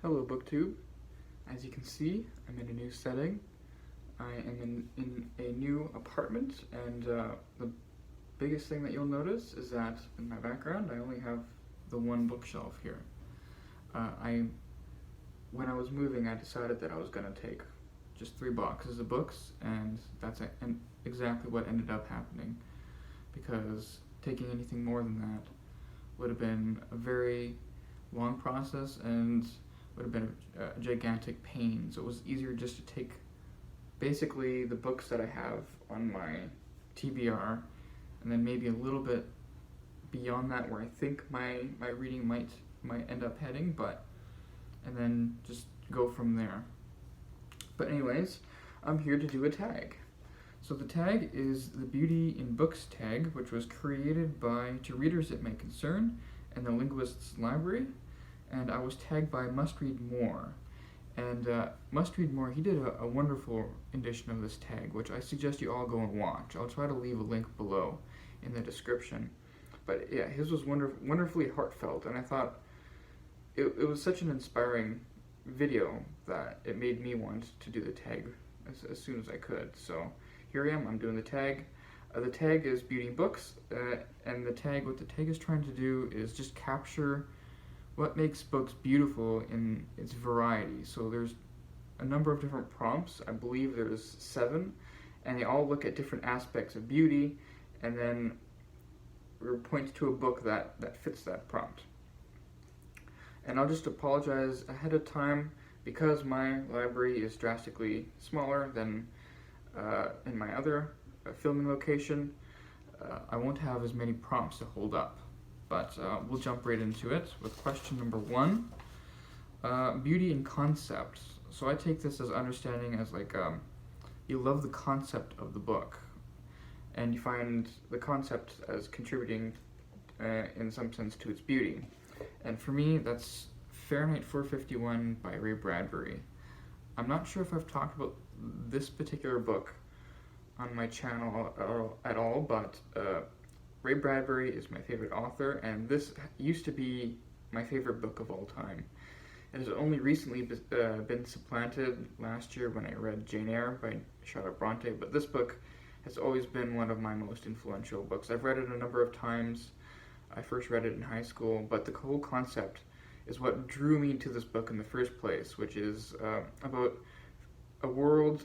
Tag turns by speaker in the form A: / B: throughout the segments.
A: Hello BookTube. As you can see, I'm in a new setting. I am in a new apartment, and the biggest thing that you'll notice is that in my background I only have the one bookshelf here. When I was moving, I decided that I was going to take just 3 boxes of books, and that's exactly what ended up happening, because taking anything more than that would have been a very long process and would have been a gigantic pain. So it was easier just to take basically the books that I have on my TBR, and then maybe a little bit beyond that where I think my reading might end up heading, and then just go from there. But anyways, I'm here to do a tag. So the tag is the Beauty in Books tag, which was created by To Readers It May Concern and the Linguist's Library, and I was tagged by Must Read More. And Must Read More, he did a wonderful edition of this tag, which I suggest you all go and watch. I'll try to leave a link below in the description. But yeah, his was wonderfully heartfelt, and I thought it was such an inspiring video that it made me want to do the tag as soon as I could. So here I am, I'm doing the tag. The tag is Beauty in Books, and what the tag is trying to do is just capture what makes books beautiful in its variety. So there's a number of different prompts. I believe there's 7, and they all look at different aspects of beauty, and then point to a book that fits that prompt. And I'll just apologize ahead of time because my library is drastically smaller than in my other filming location. I won't have as many prompts to hold up. But we'll jump right into it with question number 1, beauty in concept. So I take this as understanding as like you love the concept of the book, and you find the concept as contributing in some sense to its beauty. And for me, that's Fahrenheit 451 by Ray Bradbury. I'm not sure if I've talked about this particular book on my channel at all, but Ray Bradbury is my favorite author, and this used to be my favorite book of all time. It has only recently been supplanted last year when I read Jane Eyre by Charlotte Bronte, but this book has always been one of my most influential books. I've read it a number of times. I first read it in high school, but the whole concept is what drew me to this book in the first place, which is about a world,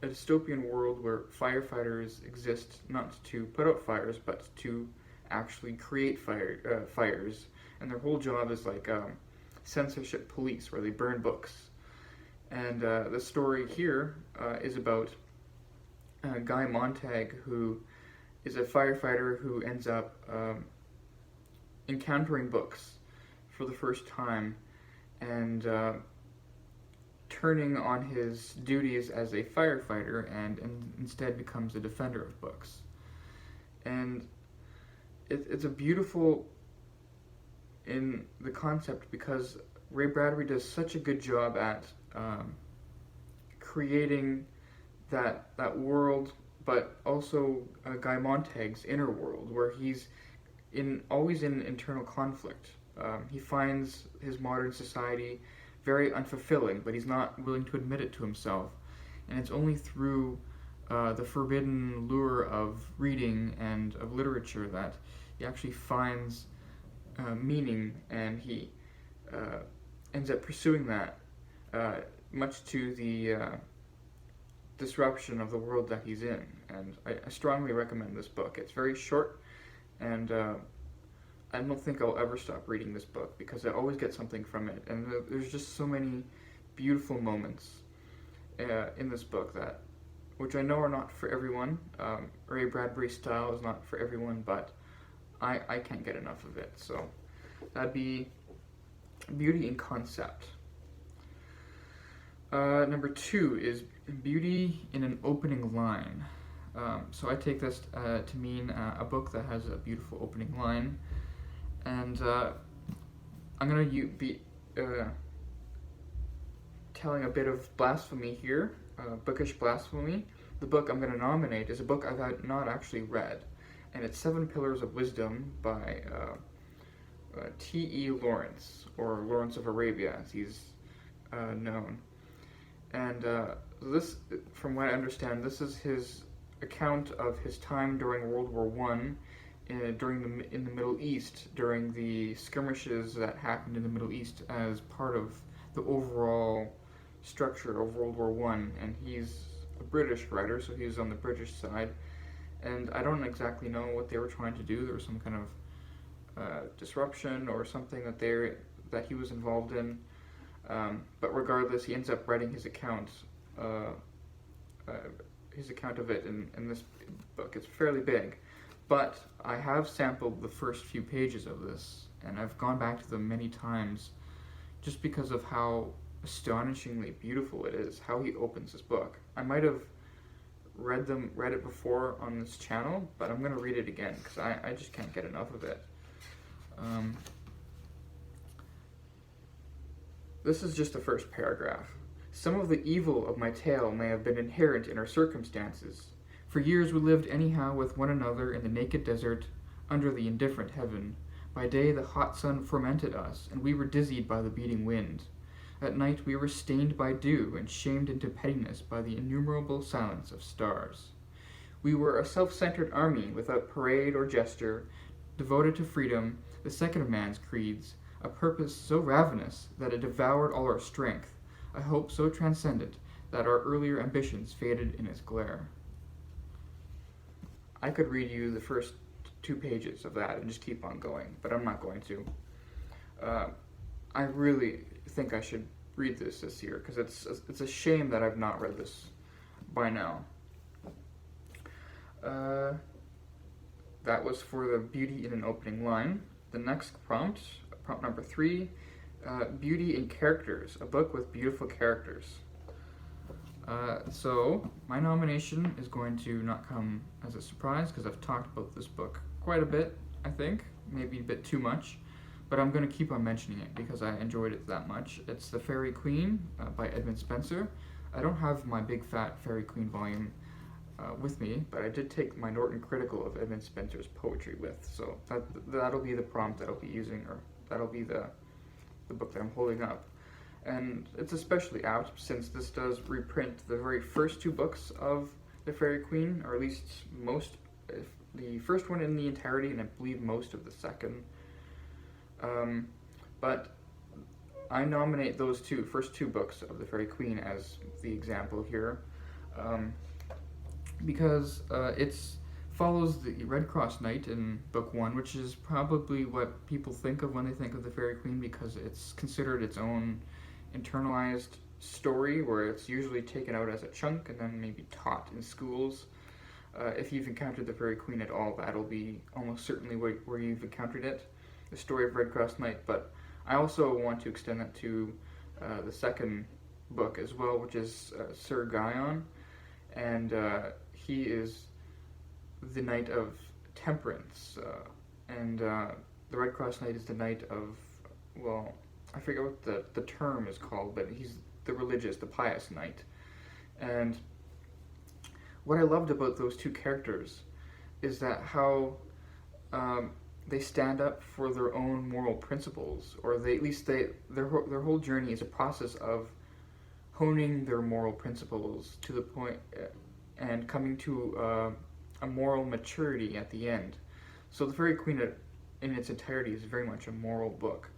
A: a dystopian world where firefighters exist not to put out fires, but to actually create fires. And their whole job is like censorship police, where they burn books. And the story here is about Guy Montag, who is a firefighter who ends up encountering books for the first time, and turning on his duties as a firefighter and instead becomes a defender of books. And it's a beautiful in the concept because Ray Bradbury does such a good job at creating that world, but also Guy Montag's inner world, where he's always in internal conflict. He finds his modern society very unfulfilling, but he's not willing to admit it to himself. And it's only through the forbidden lure of reading and of literature that he actually finds meaning, and he ends up pursuing that, much to the disruption of the world that he's in. And I strongly recommend this book. It's very short, and I don't think I'll ever stop reading this book because I always get something from it, and there's just so many beautiful moments in this book which I know are not for everyone. Ray Bradbury's style is not for everyone, but I can't get enough of it. So that'd be beauty in concept. Number 2 is beauty in an opening line. So I take this to mean a book that has a beautiful opening line. And I'm going to be telling a bit of blasphemy here, bookish blasphemy. The book I'm going to nominate is a book I've not actually read, and it's 7 Pillars of Wisdom by T.E. Lawrence, or Lawrence of Arabia, as he's known. And this, from what I understand, this is his account of his time during World War One, in the Middle East, during the skirmishes that happened in the Middle East as part of the overall structure of World War One. And he's a British writer, so he's on the British side. And I don't exactly know what they were trying to do. There was some kind of disruption or something that he was involved in. But regardless, he ends up writing his account of it in this book. It's fairly big, but I have sampled the first few pages of this, and I've gone back to them many times just because of how astonishingly beautiful it is, how he opens his book. I might have read it before on this channel, but I'm going to read it again because I just can't get enough of it. This is just the first paragraph. Some of the evil of my tale may have been inherent in our circumstances. For years we lived anyhow with one another in the naked desert, under the indifferent heaven. By day the hot sun fermented us, and we were dizzied by the beating wind. At night we were stained by dew, and shamed into pettiness by the innumerable silence of stars. We were a self-centered army, without parade or gesture, devoted to freedom, the second of man's creeds, a purpose so ravenous that it devoured all our strength, a hope so transcendent that our earlier ambitions faded in its glare. I could read you the first 2 pages of that and just keep on going, but I'm not going to. I really think I should read this year, because it's a shame that I've not read this by now. That was for the beauty in an opening line. The next prompt number 3, beauty in characters, a book with beautiful characters. So my nomination is going to not come as a surprise, because I've talked about this book quite a bit, I think, maybe a bit too much, but I'm going to keep on mentioning it because I enjoyed it that much. It's The Fairy Queen by Edmund Spenser. I don't have my big fat Fairy Queen volume with me, but I did take my Norton Critical of Edmund Spenser's poetry with, so that'll be the prompt that I'll be using, or that'll be the book that I'm holding up. And it's especially apt since this does reprint the very first 2 books of The Fairy Queen, or at least the first one in the entirety, and I believe most of the second. But I nominate those first two books of The Fairy Queen as the example here, because it follows the Red Cross Knight in book 1, which is probably what people think of when they think of The Fairy Queen, because it's considered its own internalized story, where it's usually taken out as a chunk and then maybe taught in schools. If you've encountered The Fairy Queen at all, that'll be almost certainly where you've encountered it, the story of Red Cross Knight. But I also want to extend that to the second book as well, which is Sir Guyon, and he is the Knight of Temperance, and the Red Cross Knight is the Knight of, well, I forget what the term is called, but he's the religious, the pious knight. And what I loved about those two characters is that how they stand up for their own moral principles, or their whole journey is a process of honing their moral principles to the point and coming to a moral maturity at the end. So The Fairy Queen in its entirety is very much a moral book,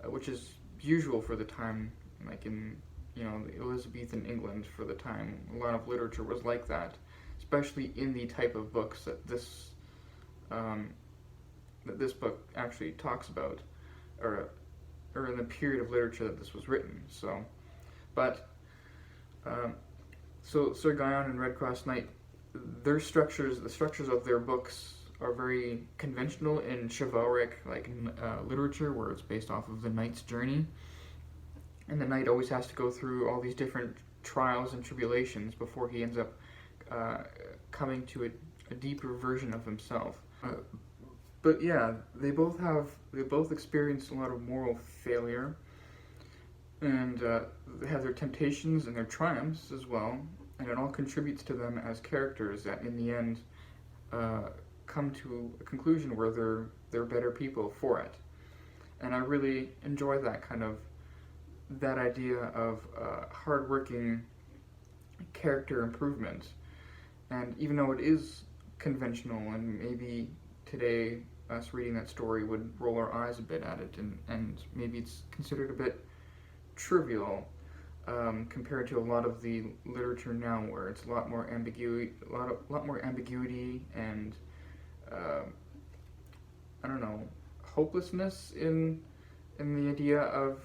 A: which is usual for the time, like in Elizabethan England for the time. A lot of literature was like that, especially in the type of books that this book actually talks about, or in the period of literature that this was written. So, but so Sir Guyon and Red Cross Knight, the structures of their books are very conventional in chivalric literature, where it's based off of the knight's journey, and the knight always has to go through all these different trials and tribulations before he ends up coming to a deeper version of himself. But yeah, they both experience a lot of moral failure, and they have their temptations and their triumphs as well, and it all contributes to them as characters that in the end come to a conclusion where they're better people for it. and I really enjoy that idea of hardworking character improvement. And even though it is conventional, and maybe today us reading that story would roll our eyes a bit at it, and maybe it's considered a bit trivial compared to a lot of the literature now, where it's a lot more ambiguity, and I don't know, hopelessness in the idea of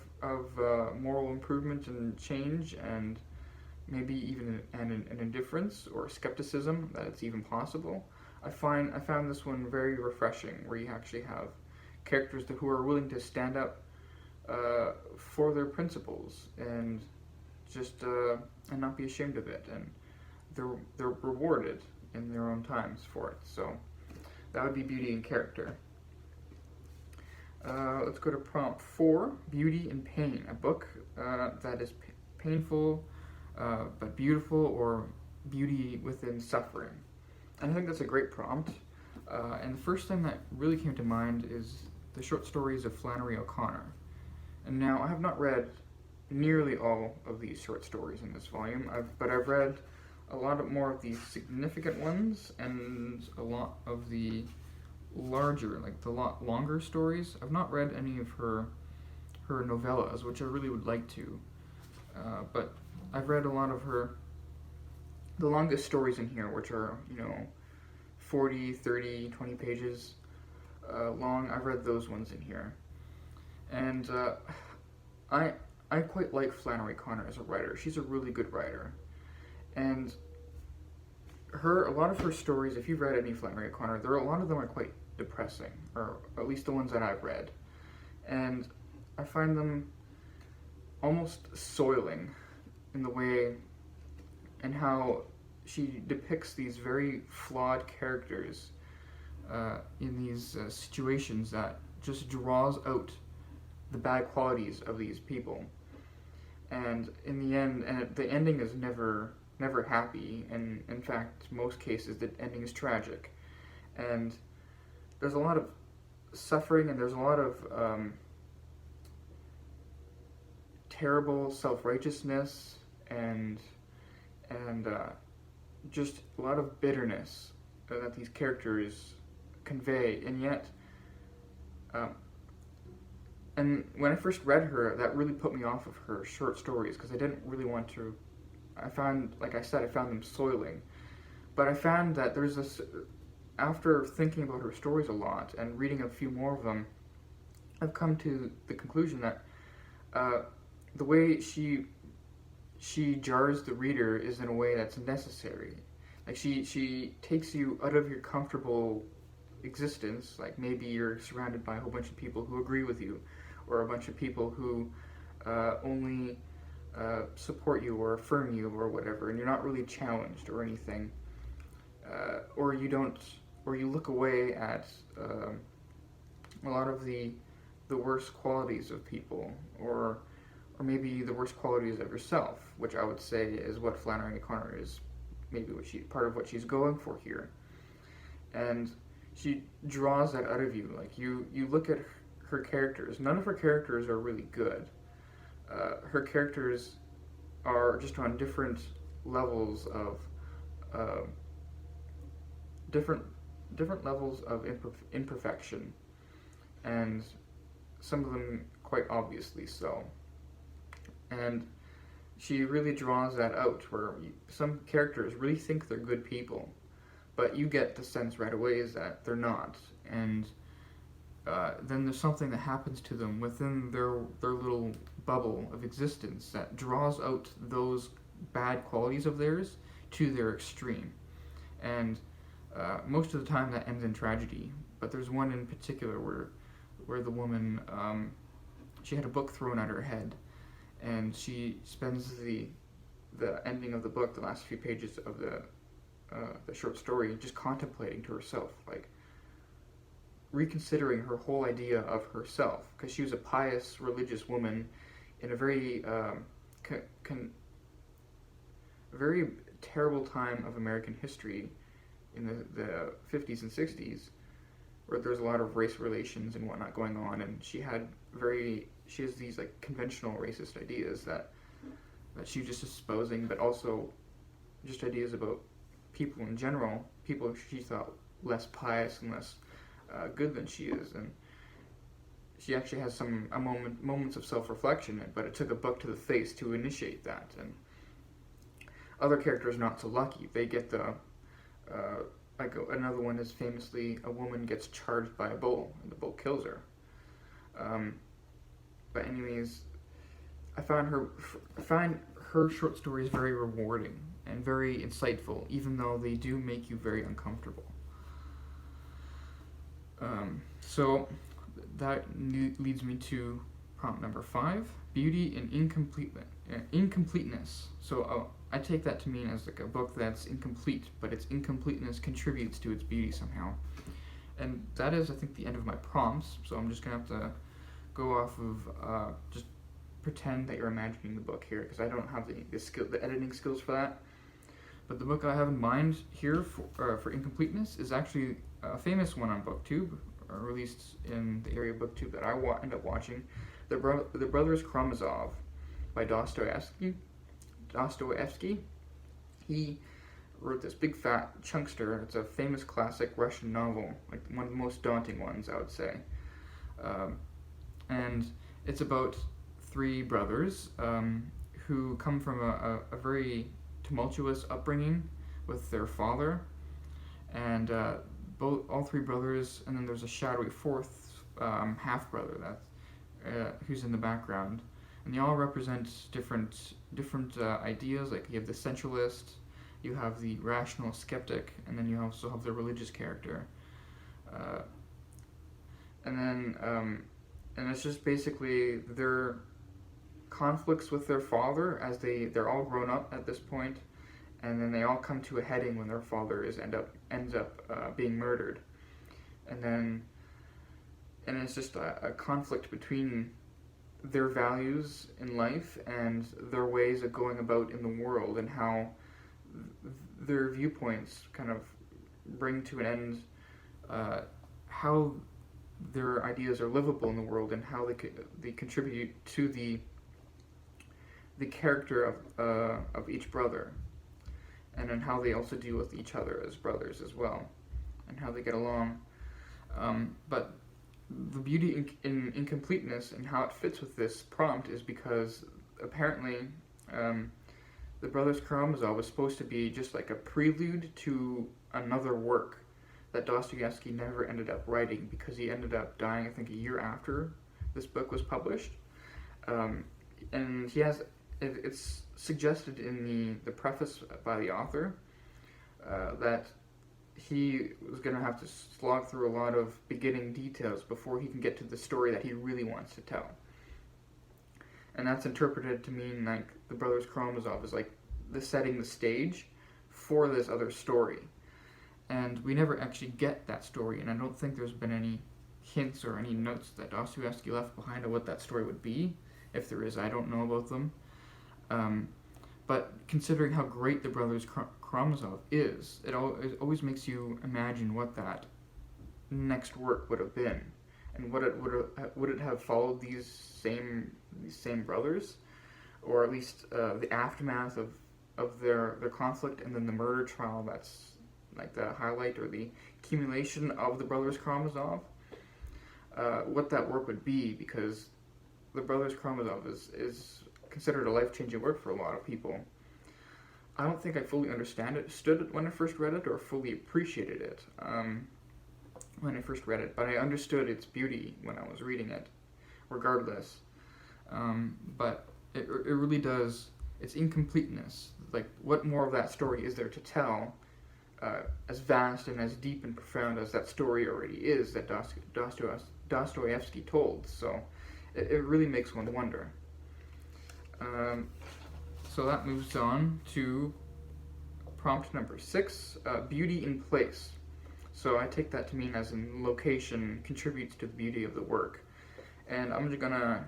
A: moral improvement and change, and maybe even an indifference or skepticism that it's even possible. I found this one very refreshing, where you actually have characters who are willing to stand up for their principles, and just and not be ashamed of it, and they're rewarded in their own times for it. So that would be beauty and character. Let's go to prompt 4, Beauty and Pain, a book that is painful but beautiful, or beauty within suffering. And I think that's a great prompt. And the first thing that really came to mind is the short stories of Flannery O'Connor. And now, I have not read nearly all of these short stories in this volume, but I've read a lot more of the significant ones, and a lot of the larger, like the lot longer stories. I've not read any of her novellas, which I really would like to, but I've read a lot of the longest stories in here, which are, 40, 30, 20 pages long. I've read those ones in here, and I quite like Flannery O'Connor as a writer. She's a really good writer, and a lot of her stories, if you've read any Flannery O'Connor, a lot of them are quite depressing, or at least the ones that I've read, and I find them almost soiling in the way and how she depicts these very flawed characters in these situations that just draws out the bad qualities of these people. And in the end, the ending is never happy, and in fact, most cases, the ending is tragic. And there's a lot of suffering, and there's a lot of terrible self-righteousness, and just a lot of bitterness that these characters convey. And yet, and when I first read her, that really put me off of her short stories, because I didn't really want to. I found them soiling. But I found that there's this, after thinking about her stories a lot and reading a few more of them, I've come to the conclusion that the way she jars the reader is in a way that's necessary. Like, she takes you out of your comfortable existence. Like, maybe you're surrounded by a whole bunch of people who agree with you, or a bunch of people who only support you or affirm you or whatever, and you're not really challenged or anything, or you look away at a lot of the worst qualities of people, or maybe the worst qualities of yourself, which I would say is what Flannery O'Connor is, maybe part of what she's going for here. And she draws that out of you. Like, you look at her characters. None of her characters are really good. Her characters are just on different levels of different levels of imperfection, and some of them quite obviously so. And she really draws that out, where some characters really think they're good people, but you get the sense right away is that they're not. And then there's something that happens to them within their little bubble of existence that draws out those bad qualities of theirs to their extreme. And most of the time that ends in tragedy. But there's one in particular where the woman, she had a book thrown at her head, and she spends the ending of the book, the last few pages of the short story, just contemplating to herself, like reconsidering her whole idea of herself, because she was a pious religious woman in a very very terrible time of American history in the 50s and 60s, where there's a lot of race relations and whatnot going on, and she has these like conventional racist ideas that she's just espousing, but also just ideas about people in general, people she thought less pious and less good than she is, and she actually has moments of self-reflection, but it took a book to the face to initiate that. And other characters not so lucky. They get the another one is famously a woman gets charged by a bull and the bull kills her. But anyways, I find her short stories very rewarding and very insightful, even though they do make you very uncomfortable. So that leads me to prompt number 5, beauty in incompleteness. So I take that to mean as like a book that's incomplete, but its incompleteness contributes to its beauty somehow. And that is, I think, the end of my prompts, so I'm just going to have to go off of, just pretend that you're imagining the book here, because I don't have the editing skills for that. But the book I have in mind here for Incompleteness is actually a famous one on BookTube, released in the area of BookTube that I end up watching, The Brothers Karamazov by Dostoevsky. He wrote this big fat chunkster. It's a famous classic Russian novel, like one of the most daunting ones, I would say. And it's about 3 brothers who come from a very tumultuous upbringing with their father, and all 3 brothers, and then there's a shadowy 4th half brother who's in the background, and they all represent different ideas. Like you have the sensualist, you have the rational skeptic, and then you also have the religious character, and it's just basically their conflicts with their father as they're all grown up at this point, and then they all come to a heading when their father ends up being murdered, and it's just a conflict between their values in life and their ways of going about in the world, and how their viewpoints kind of bring to an end how their ideas are livable in the world, and how they contribute to the character of each brother, and then how they also deal with each other as brothers as well, and how they get along. But the beauty in incompleteness and how it fits with this prompt is because apparently the Brothers Karamazov was supposed to be just like a prelude to another work that Dostoevsky never ended up writing, because he ended up dying, I think, a year after this book was published. And it's suggested in the preface by the author that he was going to have to slog through a lot of beginning details before he can get to the story that he really wants to tell. And that's interpreted to mean like the Brothers Karamazov is like setting the stage for this other story. And we never actually get that story, and I don't think there's been any hints or any notes that Dostoevsky left behind of what that story would be. If there is, I don't know about them. But considering how great the Brothers Karamazov is, it always makes you imagine what that next work would have been, and would it have followed these same brothers, or at least the aftermath of their conflict, and then the murder trial that's like the highlight or the accumulation of the Brothers Karamazov, what that work would be, because the Brothers Karamazov is considered a life-changing work for a lot of people. I don't think I fully understood it when I first read it, or fully appreciated it when I first read it, but I understood its beauty when I was reading it, regardless. But it really does, its incompleteness, like what more of that story is there to tell, as vast and as deep and profound as that story already is that Dostoevsky told. So it really makes one wonder. So that moves on to prompt number 6, beauty in place. So I take that to mean as in location contributes to the beauty of the work. And I'm just gonna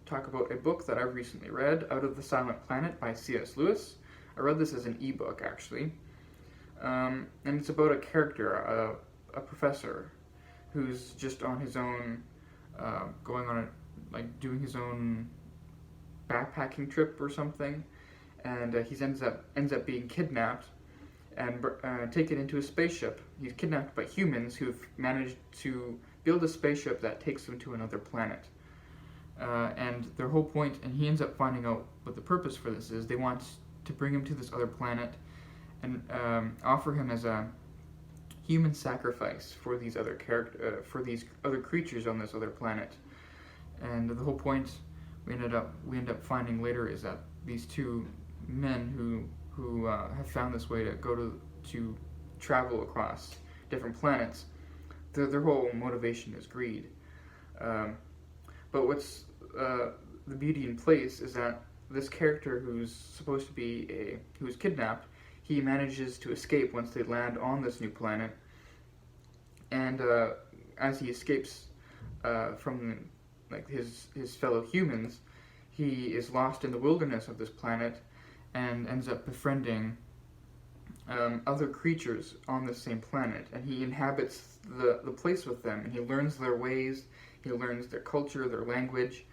A: talk about a book that I've recently read, Out of the Silent Planet by C.S. Lewis. I read this as an ebook, actually. And it's about a character, a professor, who's just on his own, going on doing his own backpacking trip or something, and he ends up being kidnapped and taken into a spaceship. He's kidnapped by humans who've managed to build a spaceship that takes him to another planet. And their whole point, and he ends up finding out what the purpose for this is. They want to bring him to this other planet and offer him as a human sacrifice for these other creatures on this other planet. And the whole point we end up finding later is that these two men who have found this way to travel across different planets, their whole motivation is greed. But what's the beauty in place is that this character who's kidnapped, he manages to escape once they land on this new planet, and as he escapes from his fellow humans, he is lost in the wilderness of this planet and ends up befriending other creatures on the same planet, and he inhabits the place with them, and he learns their ways, he learns their culture, their language,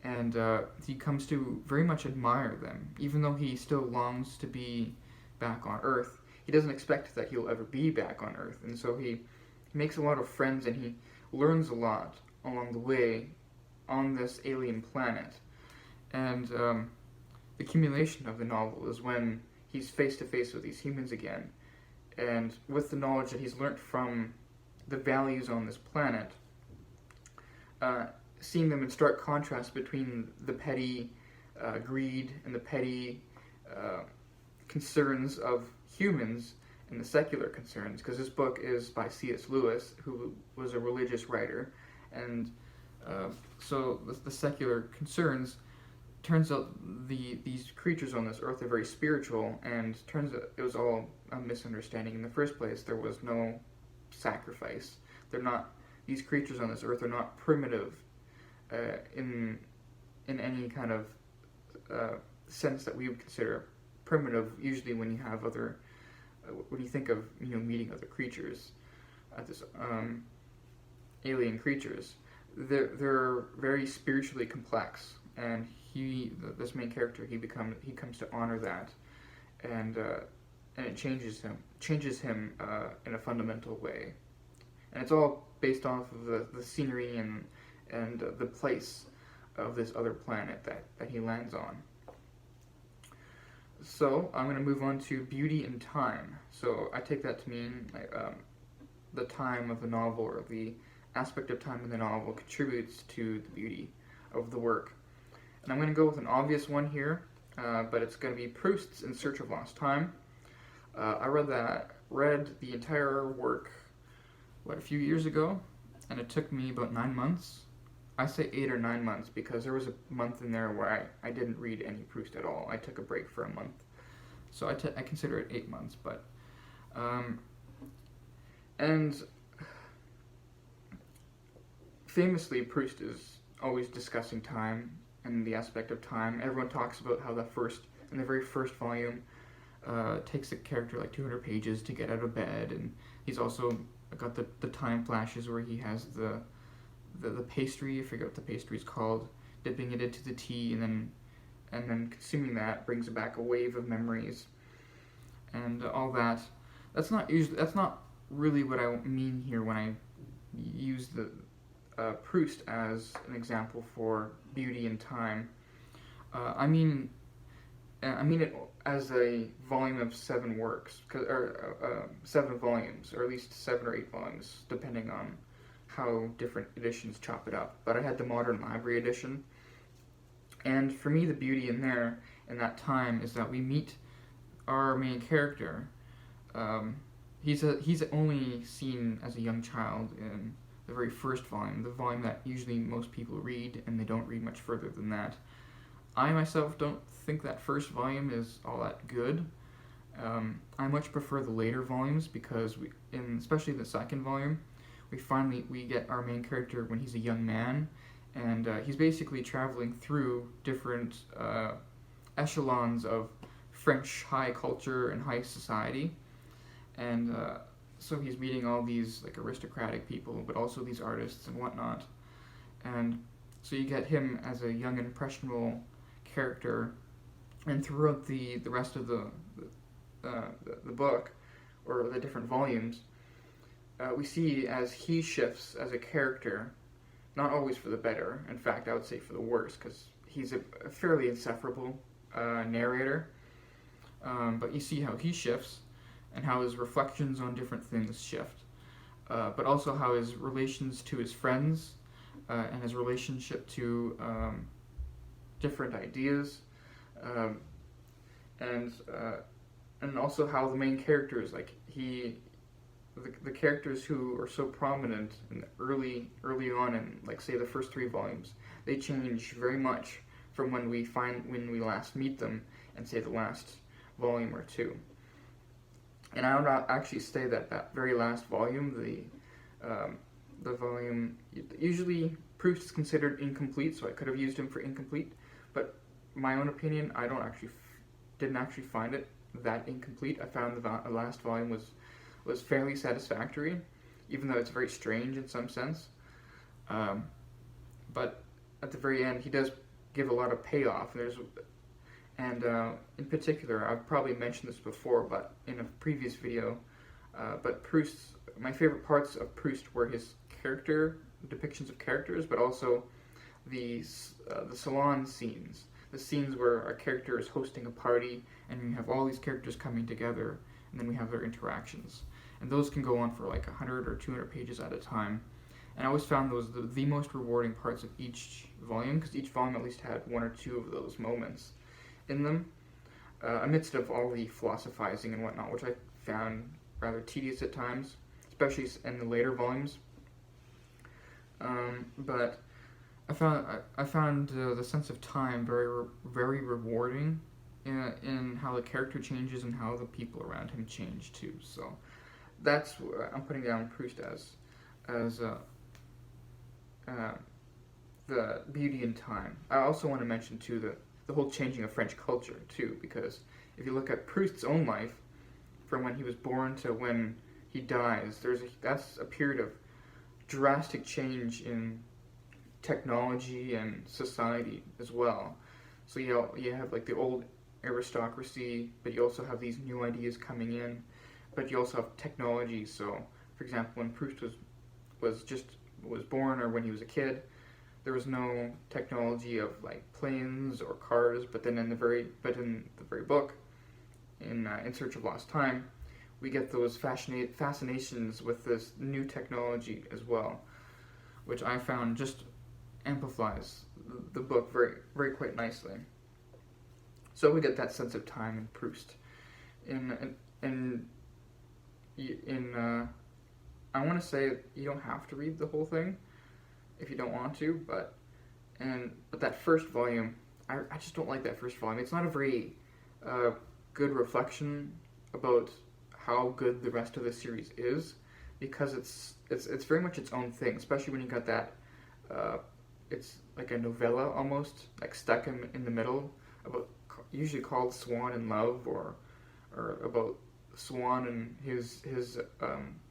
A: and he comes to very much admire them. Even though he still longs to be back on Earth, he doesn't expect that he'll ever be back on Earth, and so he makes a lot of friends, and he learns a lot along the way on this alien planet. And the accumulation of the novel is when he's face to face with these humans again, and with the knowledge that he's learnt from the values on this planet, seeing them in stark contrast between the petty greed and the petty concerns of humans and the secular concerns, because this book is by C.S. Lewis, who was a religious writer, and so the secular concerns, turns out these creatures on this earth are very spiritual, and turns out it was all a misunderstanding in the first place. There was no sacrifice. These creatures on this earth are not primitive in any kind of sense that we would consider primitive. Usually, when you think of meeting other creatures, this alien creatures, they're very spiritually complex, and this main character, he comes to honor that, and it changes him in a fundamental way, and it's all based off of the scenery and the place of this other planet that he lands on. So I'm going to move on to beauty and time. So I take that to mean the time of the novel, or the aspect of time in the novel, contributes to the beauty of the work. And I'm going to go with an obvious one here, but it's going to be Proust's In Search of Lost Time. I read the entire work, a few years ago, and it took me about 9 months. I say 8 or 9 months because there was a month in there where I didn't read any Proust at all. I took a break for a month. So I consider it 8 months, but and famously, Proust is always discussing time and the aspect of time. Everyone talks about how in the very first volume, takes a character like 200 pages to get out of bed, and he's also got the time flashes where he has the pastry, I forget what the pastry is called, dipping it into the tea, and then consuming that brings back a wave of memories, and all that. That's not really what I mean here when I use the Proust as an example for beauty and time. I mean it as a volume of 7 works, or 7 volumes, or at least 7 or 8 volumes, depending on how different editions chop it up. But I had the Modern Library edition, and for me the beauty in that time is that we meet our main character. He's only seen as a young child in the very first volume, the volume that usually most people read, and they don't read much further than that. I myself don't think that first volume is all that good. I much prefer the later volumes because especially the second volume, we get our main character when he's a young man, and he's basically traveling through different echelons of French high culture and high society, and so he's meeting all these like aristocratic people, but also these artists and whatnot. And so you get him as a young, impressionable character, and throughout the rest of the book, or the different volumes, we see as he shifts as a character, not always for the better. In fact, I would say for the worse, because he's a fairly insufferable narrator. But you see how he shifts, and how his reflections on different things shift. But also how his relations to his friends, and his relationship to different ideas, and also how the main characters, like the characters who are so prominent in early on in, like, say, the first 3 volumes, they change very much from when we last meet them and, say, the last volume or 2. And I would actually say that very last volume, the volume, usually Proust is considered incomplete, so I could have used him for incomplete, but my own opinion, I didn't actually find it that incomplete. I found the last volume was fairly satisfactory, even though it's very strange in some sense. But at the very end, he does give a lot of payoff. And in particular, I've probably mentioned this before, but in a previous video, but my favorite parts of Proust were his character depictions of characters, but also the salon scenes. The scenes where a character is hosting a party, and you have all these characters coming together, and then we have their interactions. And those can go on for like 100 or 200 pages at a time. And I always found those the most rewarding parts of each volume, because each volume at least had 1 or 2 of those moments in them, amidst of all the philosophizing and whatnot, which I found rather tedious at times, especially in the later volumes. But I found the sense of time very rewarding in how the character changes and how the people around him change too. So that's what I'm putting down Proust as the beauty in time. I also want to mention too the whole changing of French culture too, because if you look at Proust's own life, from when he was born to when he dies, that's a period of drastic change in technology and society as well. So you have like the old aristocracy, but you also have these new ideas coming in, but you also have technology. So, for example, when Proust was born, or when he was a kid, there was no technology of like planes or cars. But then in the very book, in Search of Lost Time, we get those fascinations with this new technology as well, which I found just amplifies the book very quite nicely. So we get that sense of time in Proust. I want to say you don't have to read the whole thing if you don't want to, but that first volume, I just don't like that first volume. It's not a very good reflection about how good the rest of the series is, because it's very much its own thing, especially when you got that it's like a novella almost, like stuck in the middle, about usually called Swan in Love, or about Swan and his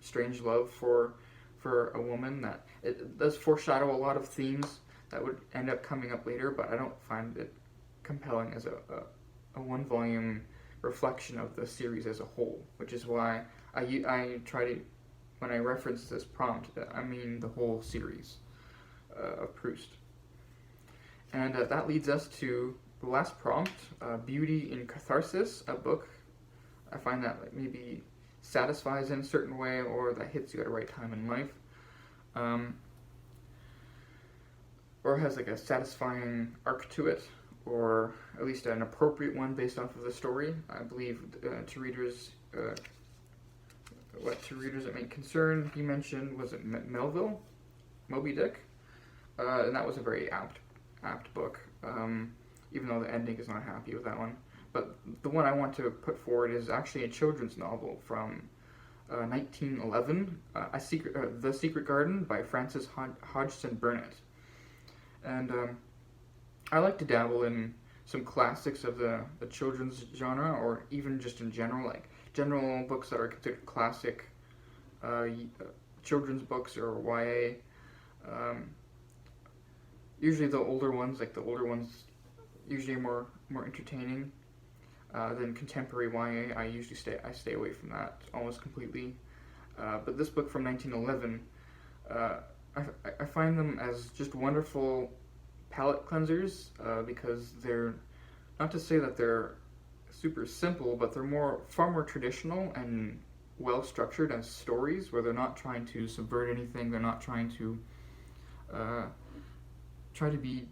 A: strange love for a woman. That it does foreshadow a lot of themes that would end up coming up later, but I don't find it compelling as a one volume reflection of the series as a whole, which is why I try to, when I reference this prompt, I mean the whole series of Proust. And that leads us to the last prompt, Beauty in Catharsis, a book I find that like maybe satisfies in a certain way, or that hits you at a right time in life, or has like a satisfying arc to it, or at least an appropriate one based off of the story. I believe to readers it may concern, he mentioned, was it Melville, Moby Dick, and that was a very apt book, even though the ending is not happy with that one. But the one I want to put forward is actually a children's novel from 1911, The Secret Garden by Frances Hodgson Burnett. And I like to dabble in some classics of the children's genre, or even just in general, like general books that are considered classic children's books or YA. Um, Usually the older ones, usually more entertaining than contemporary YA. I stay away from that almost completely. But this book from 1911, I find them as just wonderful palate cleansers because they're, not to say that they're super simple, but they're far more traditional and well structured as stories, where they're not trying to subvert anything. They're not trying to try to be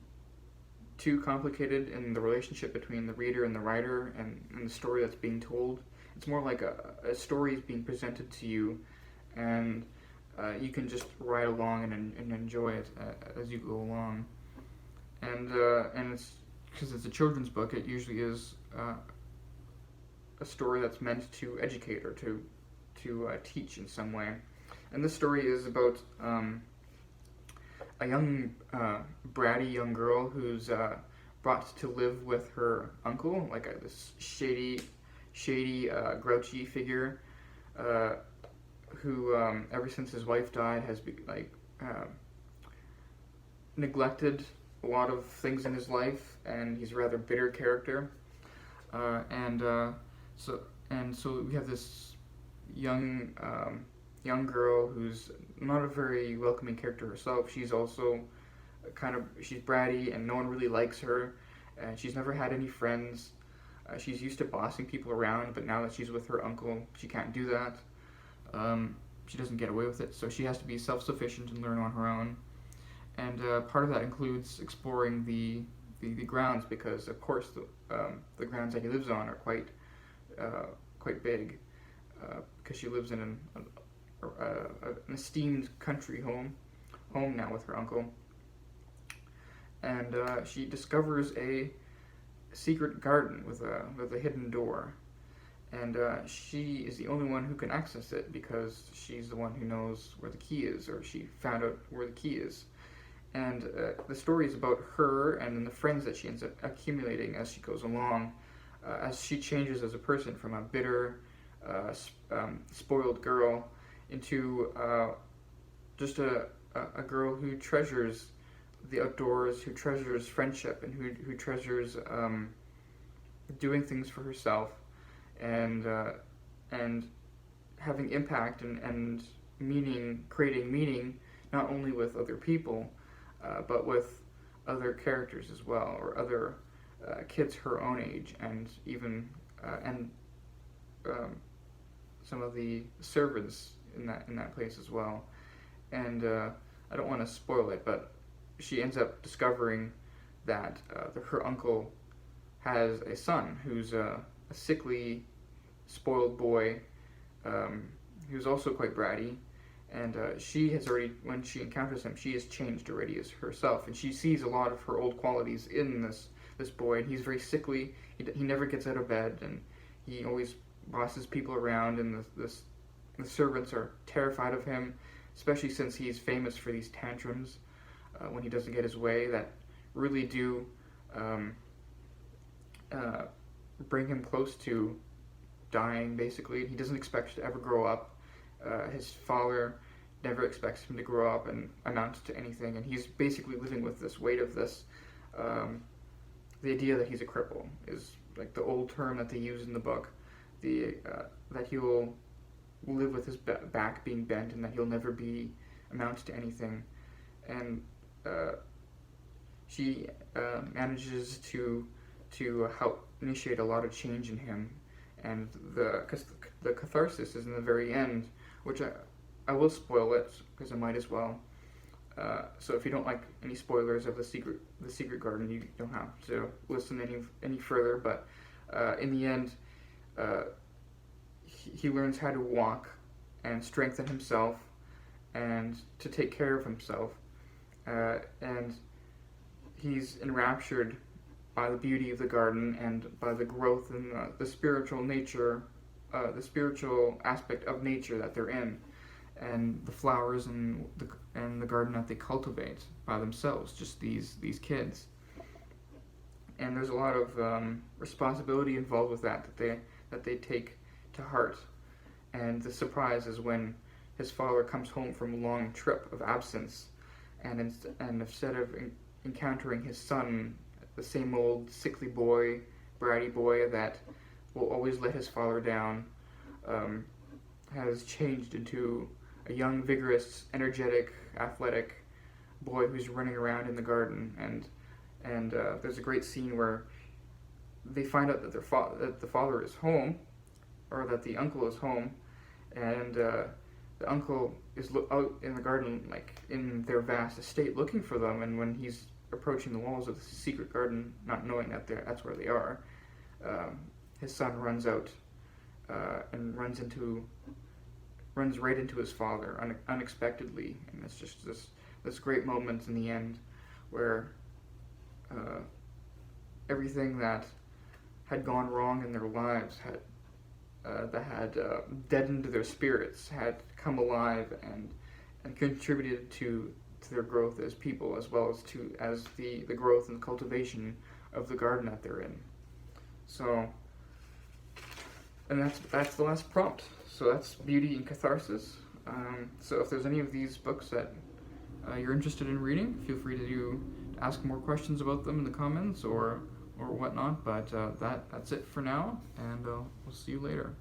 A: too complicated in the relationship between the reader and the writer and the story that's being told. It's more like a story is being presented to you, and you can just ride along and enjoy it as you go along. And it's because it's a children's book. It usually is a story that's meant to educate or to teach in some way. And this story is about a young, bratty young girl who's brought to live with her uncle, like this shady, grouchy figure, who ever since his wife died has neglected a lot of things in his life, and he's a rather bitter character. So we have this young girl who's not a very welcoming character herself. She's also she's bratty, and no one really likes her, and she's never had any friends. She's used to bossing people around, but now that she's with her uncle, she can't do that. She doesn't get away with it, so she has to be self-sufficient and learn on her own. And part of that includes exploring the grounds, because of course the grounds that he lives on are quite big, because she lives in an esteemed country home now with her uncle. And she discovers a secret garden with a hidden door, and she is the only one who can access it because she's the one who knows where the key is, or she found out where the key is. And the story is about her and then the friends that she ends up accumulating as she goes along, as she changes as a person from a bitter, spoiled girl into just a girl who treasures the outdoors, who treasures friendship, and who treasures doing things for herself, and having impact and meaning, creating meaning not only with other people, but with other characters as well, or other kids her own age, and even some of the servants in that place as well. And I don't want to spoil it, but she ends up discovering that her uncle has a son who's a sickly, spoiled boy, who's also quite bratty. And she has already, when she encounters him, she has changed already as herself, and she sees a lot of her old qualities in this boy. And he's very sickly. He never gets out of bed, and he always bosses people around. And the servants are terrified of him, especially since he's famous for these tantrums when he doesn't get his way that really do bring him close to dying. Basically, he doesn't expect to ever grow up. His father never expects him to grow up and amount to anything, and he's basically living with this weight of this. The idea that he's a cripple is like the old term that they use in the book. That he will live with his back being bent, and that he'll never amount to anything. And she manages to help initiate a lot of change in him, and the catharsis is in the very end, which I will spoil it because I might as well. So if you don't like any spoilers of the secret garden, you don't have to listen any further. But in the end, he learns how to walk and strengthen himself and to take care of himself, and he's enraptured by the beauty of the garden and by the growth and the spiritual nature, the spiritual aspect of nature that they're in, and the flowers and the garden that they cultivate by themselves, just these kids. And there's a lot of responsibility involved with that they take to heart. And the surprise is when his father comes home from a long trip of absence, and instead of encountering his son, the same old sickly boy, bratty boy that will always let his father down, has changed into a young, vigorous, energetic, athletic boy who's running around in the garden. And there's a great scene where they find out that that the father is home, or that the uncle is home, and the uncle is out in the garden, like in their vast estate, looking for them. And when he's approaching the walls of the secret garden, not knowing that that's where they are, his son runs out and runs right into his father unexpectedly. And it's just this great moment in the end where everything that had gone wrong in their lives that had deadened their spirits had come alive and contributed to their growth as people, as well as the growth and cultivation of the garden that they're in. So, and that's the last prompt. So that's Beauty and Catharsis. So if there's any of these books that you're interested in reading, feel free to ask more questions about them in the comments or whatnot. But that's it for now, and we'll see you later.